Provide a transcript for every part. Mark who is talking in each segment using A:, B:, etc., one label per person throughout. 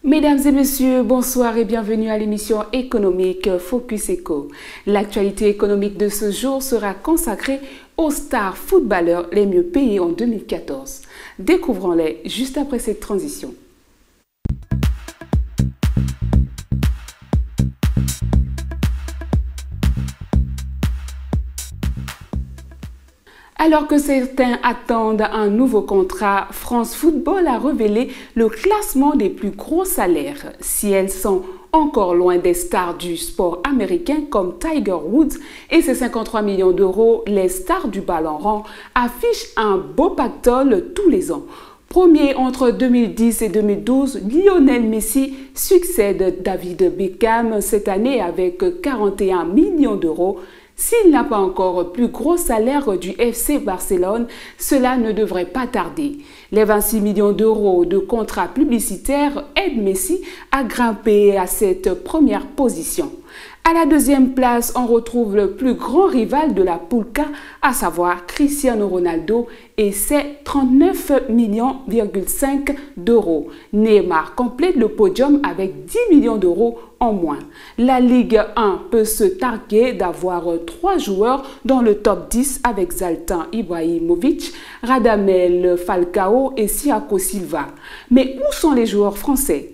A: Mesdames et messieurs, bonsoir et bienvenue à l'émission économique Focus Eco. L'actualité économique de ce jour sera consacrée aux stars footballeurs les mieux payés en 2014. Découvrons-les juste après cette transition. Alors que certains attendent un nouveau contrat, France Football a révélé le classement des plus gros salaires. Si elles sont encore loin des stars du sport américain comme Tiger Woods et ses 53 millions d'euros, les stars du ballon rond affichent un beau pactole tous les ans. Premier entre 2010 et 2012, Lionel Messi succède David Beckham cette année avec 41 millions d'euros. S'il n'a pas encore plus gros salaire du FC Barcelone, cela ne devrait pas tarder. Les 26 millions d'euros de contrats publicitaires aident Messi à grimper à cette première position. À la deuxième place, on retrouve le plus grand rival de la Poule K, à savoir Cristiano Ronaldo et ses 39,5 millions d'euros. Neymar complète le podium avec 10 millions d'euros en moins. La Ligue 1 peut se targuer d'avoir 3 joueurs dans le top 10 avec Zlatan Ibrahimovic, Radamel Falcao et Thiago Silva. Mais où sont les joueurs français?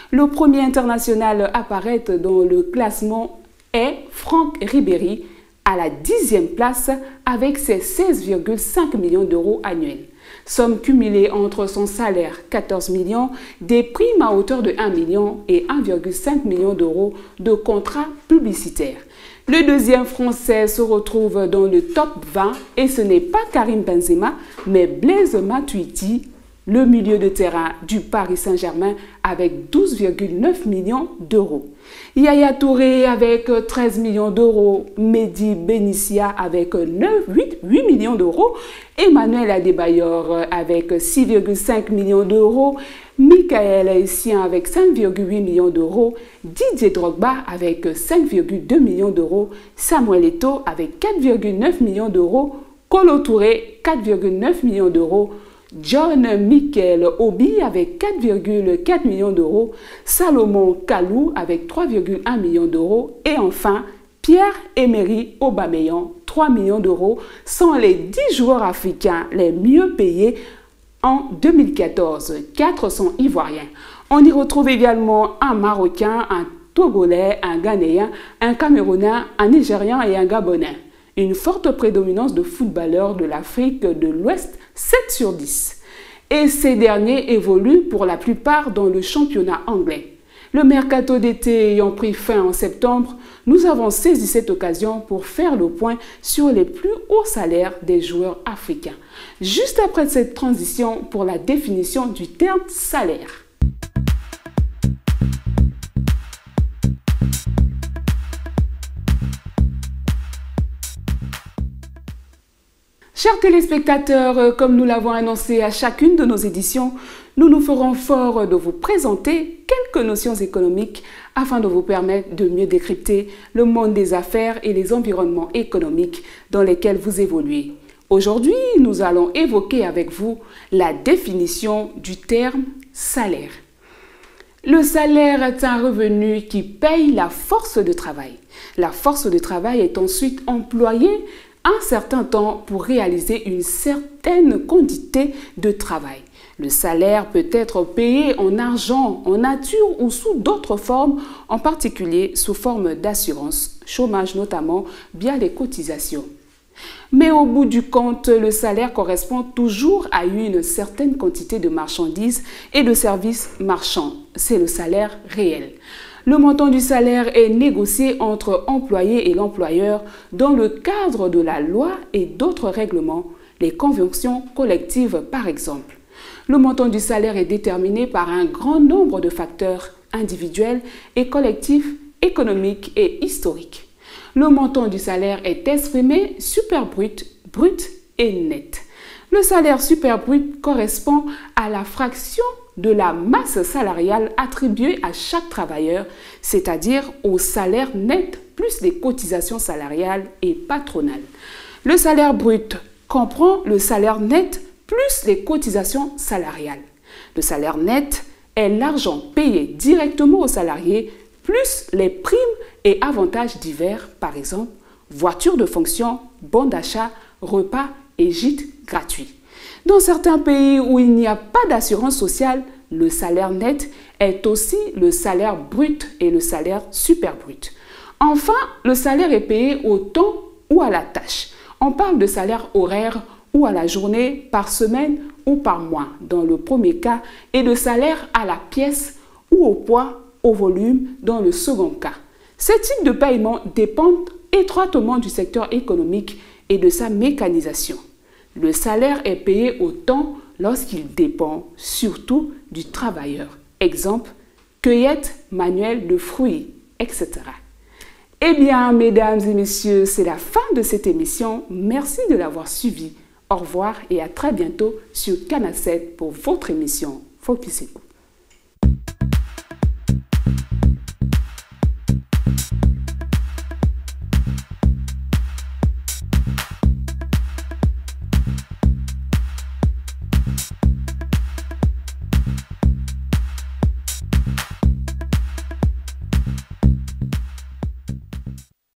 A: Le premier international à apparaître dans le classement est Franck Ribéry, à la 10e place avec ses 16,5 millions d'euros annuels. Somme cumulée entre son salaire 14 millions, des primes à hauteur de 1 million et 1,5 million d'euros de contrats publicitaires. Le deuxième français se retrouve dans le top 20 et ce n'est pas Karim Benzema mais Blaise Matuidi, le milieu de terrain du Paris Saint-Germain avec 12,9 millions d'euros. Yaya Touré avec 13 millions d'euros, Mehdi Benissia avec 8 millions d'euros, Emmanuel Adebayor avec 6,5 millions d'euros, Michael Essien avec 5,8 millions d'euros, Didier Drogba avec 5,2 millions d'euros, Samuel Eto'o avec 4,9 millions d'euros, Kolo Touré 4,9 millions d'euros, John Mikel Obi avec 4,4 millions d'euros, Salomon Kalou avec 3,1 millions d'euros et enfin Pierre-Emerick Aubameyang 3 millions d'euros sont les 10 joueurs africains les mieux payés en 2014. 4 sont ivoiriens. On y retrouve également un Marocain, un Togolais, un Ghanéen, un Camerounais, un Nigérian et un Gabonais. Une forte prédominance de footballeurs de l'Afrique de l'Ouest, 7 sur 10. Et ces derniers évoluent pour la plupart dans le championnat anglais. Le mercato d'été ayant pris fin en septembre, nous avons saisi cette occasion pour faire le point sur les plus hauts salaires des joueurs africains. Juste après cette transition pour la définition du terme salaire. Chers téléspectateurs, comme nous l'avons annoncé à chacune de nos éditions, nous nous ferons fort de vous présenter quelques notions économiques afin de vous permettre de mieux décrypter le monde des affaires et les environnements économiques dans lesquels vous évoluez. Aujourd'hui, nous allons évoquer avec vous la définition du terme salaire. Le salaire est un revenu qui paye la force de travail. La force de travail est ensuite employée un certain temps pour réaliser une certaine quantité de travail. Le salaire peut être payé en argent, en nature ou sous d'autres formes, en particulier sous forme d'assurance, chômage notamment, via les cotisations. Mais au bout du compte, le salaire correspond toujours à une certaine quantité de marchandises et de services marchands. C'est le salaire réel. Le montant du salaire est négocié entre employé et l'employeur dans le cadre de la loi et d'autres règlements, les conventions collectives par exemple. Le montant du salaire est déterminé par un grand nombre de facteurs individuels et collectifs, économiques et historiques. Le montant du salaire est exprimé superbrut, brut et net. Le salaire superbrut correspond à la fraction de la masse salariale attribuée à chaque travailleur, c'est-à-dire au salaire net plus les cotisations salariales et patronales. Le salaire brut comprend le salaire net plus les cotisations salariales. Le salaire net est l'argent payé directement aux salariés, plus les primes et avantages divers, par exemple, voitures de fonction, bons d'achat, repas et gîtes gratuits. Dans certains pays où il n'y a pas d'assurance sociale, le salaire net est aussi le salaire brut et le salaire super brut. Enfin, le salaire est payé au temps ou à la tâche. On parle de salaire horaire ou à la journée, par semaine ou par mois dans le premier cas, et de salaire à la pièce ou au poids, au volume dans le second cas. Ces types de paiement dépendent étroitement du secteur économique et de sa mécanisation. Le salaire est payé au temps lorsqu'il dépend surtout du travailleur. Exemple, cueillette manuelle de fruits, etc. Eh bien, mesdames et messieurs, c'est la fin de cette émission. Merci de l'avoir suivi. Au revoir et à très bientôt sur Canal 7 pour votre émission Focus Éco.